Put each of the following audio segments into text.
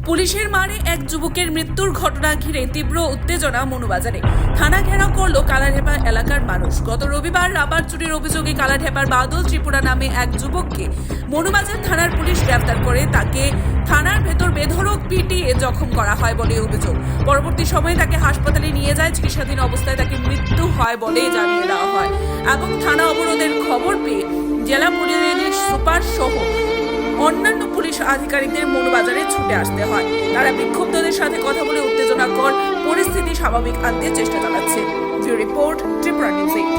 পুলিশের মারে এক যুবকের মৃত্যুর ঘটনা ঘিরে তীব্র উত্তেজনা মনুবাজারে। থানা ঘেরাও করল কালাঢেপা এলাকার মানুষ। গত রবিবার রাবার চুরির অভিযোগে কালাঢেপার বাদল ত্রিপুরা নামে এক যুবককে মনুবাজার থানার পুলিশ গ্রেফতার করে তাকে থানার ভেতর বেধড়ক পিটিয়ে জখম করা হয় বলে অভিযোগ। পরবর্তী সময়ে তাকে হাসপাতালে নিয়ে যায়। চিকিৎসাধীন অবস্থায় তাকে মৃত্যু হয় বলে জানিয়ে দেওয়া হয় এবং থানা অবরোধের খবর পেয়ে জেলা পুলিশ সুপার সহ অন্যান্য পুলিশ আধিকারিকদের মনুবাজারে ছুটে আসতে হয়। তারা বিক্ষুব্ধদের সাথে কথা বলে উত্তেজনাকর পরিস্থিতি স্বাভাবিক আনতে চেষ্টা চালাচ্ছে। Bureau report, Tripura news 8।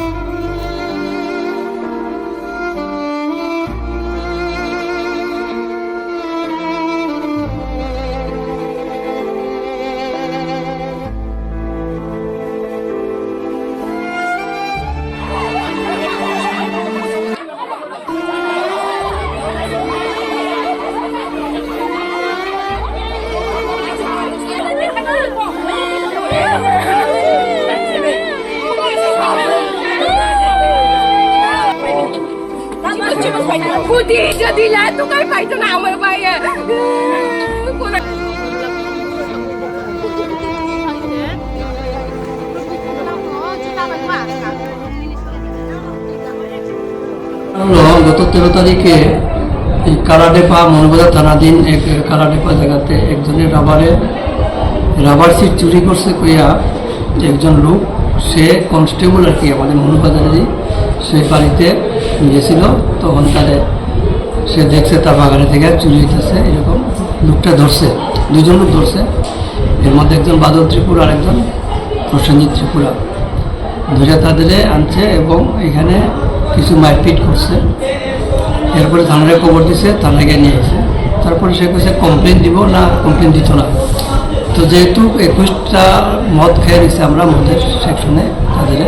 Putih jadi lah tu kan baik tu nama bayar. গত 13 তারিখে এই কালাঢেপা মনুবাজার থানাধীন এক কালাঢেপা জায়গাতে একজনের রাবার সিট চুরি করছে কইয়া একজন লোক, সে কনস্টেবল আর কি আমাদের মনুবাজারেরই, সে বাড়িতে গিয়েছিল। তখন তাদের সে দেখছে তার বাগানে থেকে চুরি হইতেছে, এরকম লোকটা ধরছে, দুজন লোক ধরছে। এর মধ্যে একজন বাদল ত্রিপুরা আর একজন প্রসেনজিৎ ত্রিপুরা ধরে তাদের আনছে এবং এখানে কিছু মারপিট করছে। এরপরে থানায় খবর দিছে, থানায় গিয়ে নিয়ে এসে তারপরে সে কইছে কমপ্লেন দিব না, কমপ্লেন দিত না। তো যেহেতু 21টা মদ খেয়ে নিচ্ছে, আমরা মদের সেকশনে তাদের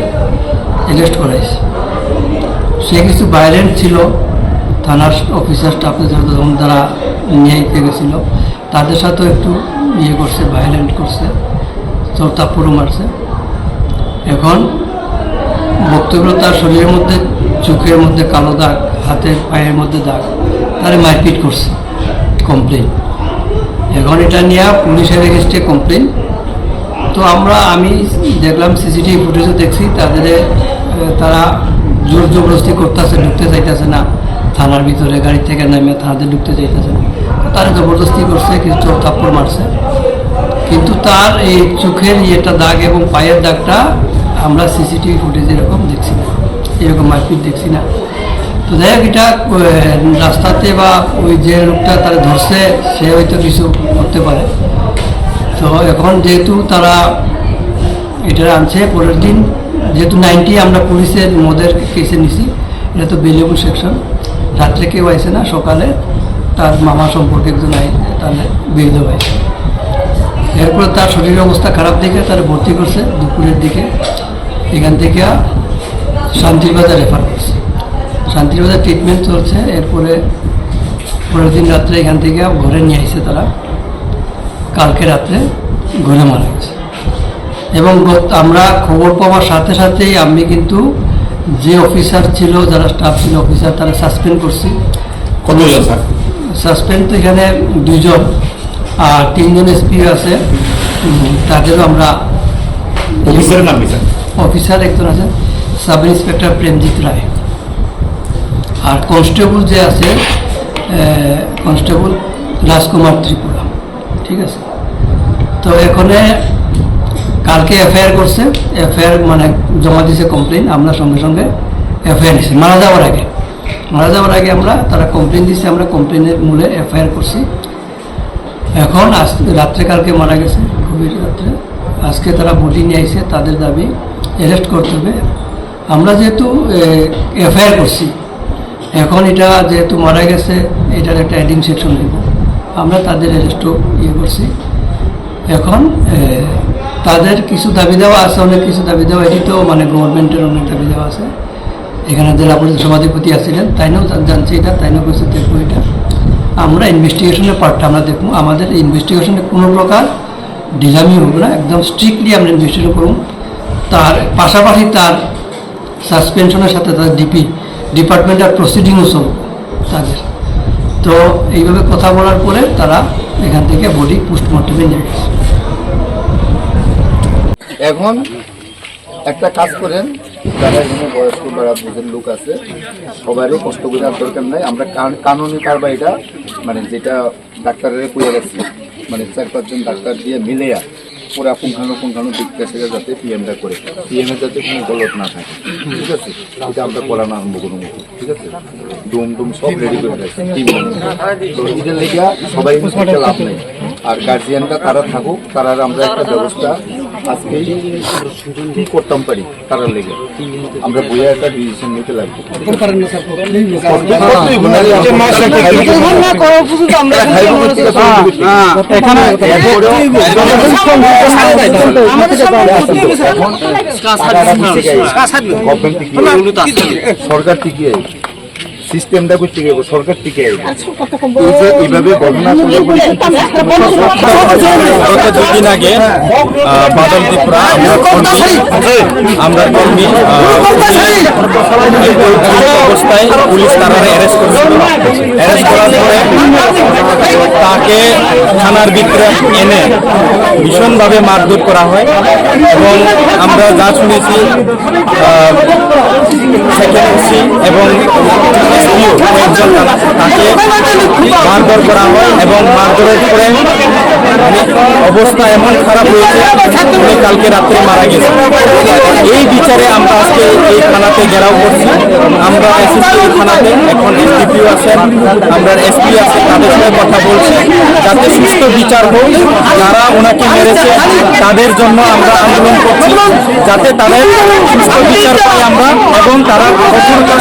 অ্যারেস্ট করাইছি। সে কিছু ভায়োলেন্ট ছিল, থানার অফিসার স্টাফে যখন তারা নিয়ে গেছিল তাদের সাথেও একটু করছে, ভায়োলেন্ট করছে, চোরতাপুরও মারছে। এখন বক্তব্য তার শরীরের মধ্যে, চোখের মধ্যে কালো দাগ, হাতের পায়ের মধ্যে দাগ, তারা মারপিট করছে, কমপ্লেন। এখন এটা নিয়ে পুলিশের এগেস্টে কমপ্লেন। তো আমি দেখলাম, সিসিটিভি ফুটেজও দেখছি, তারা জোর জবরদস্তি করতেছে, ঢুকতে চাইতেছে না থানার ভিতরে, গাড়ি থেকে নামে থানাতে ঢুকতে চাইতেছে না। তারা জবরদস্তি করছে, কিছু চোর থাপ্পড় মারছে। কিন্তু তার এই চোখের ইয়েটা দাগ এবং পায়ের দাগটা আমরা সিসিটিভি ফুটেজ এরকম দেখছি না, এরকম মারপিট দেখছি না। তো যাই হোক, এটা রাস্তাতে বা ওই যে লোকটা তারা ধরছে সে হয়তো কিছু করতে পারে। তো এখন যেহেতু তারা এটা আনছে, পরের দিন যেহেতু 90 আমরা পুলিশের মদের কেসে নিছি, এটা তো বেলেবুল সেকশন, রাত্রে কেউ আইসে না, সকালে তার মামা সম্পর্কে একজন তাহলে বেরিয়ে হয়েছে। এরপরে তার শরীরের অবস্থা খারাপ দেখে তারা ভর্তি করছে দুপুরের দিকে। এখান থেকে শান্তিরবাজার রেফার করছে, শান্তিরবাজার ট্রিটমেন্ট চলছে। এরপরে পরের দিন রাত্রে এখান থেকে ঘরে নিয়ে আসছে তারা, কালকে রাত্রে ঘরে মারা গেছে। এবং আমরা খবর পাওয়ার সাথে সাথেই আমি কিন্তু যে অফিসার ছিল, যারা স্টাফ ছিল অফিসার, তারা সাসপেন্ড করছি। কতজন স্যার? সাসপেন্ড তো এখানে 2 জন, আর 3 জন এসপি আছে, তাদেরও আমরা। অফিসারের নাম কি স্যার? অফিসার একজন আছে সাব ইন্সপেক্টর প্রেমজিৎ রায়, আর কনস্টেবল যে আছে কনস্টেবল রাজকুমার ত্রিপুরা। ঠিক আছে। তো এখানে কালকে এফআইআর করছে, এফআইআর মানে জমা দিয়েছে কমপ্লেন। আমরা সঙ্গে সঙ্গে এফআইআর দিচ্ছি, মারা যাওয়ার আগে আমরা তারা কমপ্লেন দিচ্ছে, আমরা কমপ্লেনের মূলে এফআইআর করছি। এখন রাত্রে কালকে মারা গেছে, গভীর রাত্রে। আজকে তারা বডি নিয়ে আসছে, তাদের দাবি অ্যারেস্ট করতে হবে। আমরা যেহেতু এফআইআর করছি, এখন এটা যেহেতু মারা গেছে, এটার একটা অ্যাডিং সেকশন নেব, আমরা তাদের অ্যারেস্টও করছি। এখন তাদের কিছু দাবি দেওয়া আছে, অনেক কিছু দাবি দেওয়া, এটি তো মানে গভর্নমেন্টের অনেক দাবি দেওয়া আছে। এখানে জেলা পরিষদ সভাধিপতি আসছিলেন, তাইনও জানছি এটা, তাইনও কিছু দেখবো। এটা আমরা ইনভেস্টিগেশনের পার্টটা আমরা দেখবো। আমাদের ইনভেস্টিগেশনে কোনো প্রকার ঢিলামি হবে না, একদম স্ট্রিক্টলি আমরা ইনভেস্টিগেশন করব। তার পাশাপাশি তার সাসপেনশনের সাথে তার ডিপার্টমেন্টাল প্রসিডিংও চলবে তাদের। তো এইভাবে কথা বলার পরে তারা এখান থেকে বডি পোস্টমর্টমে নিয়ে গেছে। এখন একটা কাজ করেন, যারা এখানে বয়স্ক বা বুঝের লোক আছে সবারই কষ্ট বোঝার দরকার নাই। আমরা কানুনি কারবাইটা মানে যেটা ডাক্তারের কইয়া গেছি, মানে 4-5 জন ডাক্তার দিয়ে মিলেয়া পুরা পুঙ্খানু দিকটা সেটা যাতে পিএমটা করে, পিএমের যাতে কোনো গলত না থাকে, ঠিক আছে? এটা আমরা করানো আরম্ভ করবো, ঠিক আছে? ডুম সব রেডি করে গেছে টিম। তো এটার লেগে সবাই একটা লাভ নেই। আর গার্জিয়ানরা তারা থাকুক, তারা আমরা একটা ব্যবস্থা আজকে কি করতাম পারি তারা লেগে আমরা বইয়া একটা ডিসিশন নিতে লাগবে। সরকার টিকে সিস্টেমটা করতে গেলে সরকার টিকে এইভাবে ঘটনা গত 2 দিন আগে বাদল ত্রিপুরা আমরা কর্মী অবস্থায় পুলিশ তারা অ্যারেস্ট করেছিল। অ্যারেস্ট করার পরে তাকে থানার ভিতরে এনে ভীষণভাবে মারধর করা হয় এবং আমরা যা শুনেছি সেক্রেটারি এবং কয়েকজন তাকে মারধর করা হয় এবং মারধরের পরে অবস্থা এমন খারাপ হয়েছে উনি কালকে রাত্রে মারা গেছে। এই বিচারে আমরা আজকে এই থানাতে ঘেরাও করছি। আমরা এসেছি এই থানাতে, এখন এসডিপিও আছেন, আমরা এসপি আছে, তাদের সাথে কথা বলছি যাতে সুস্থ বিচার হোক। যারা ওনাকে মেরেছে তাদের জন্য আমরা আন্দোলন করছি যাতে তাদের সুস্থ বিচার পাই আমরা এবং তারা কঠোরতম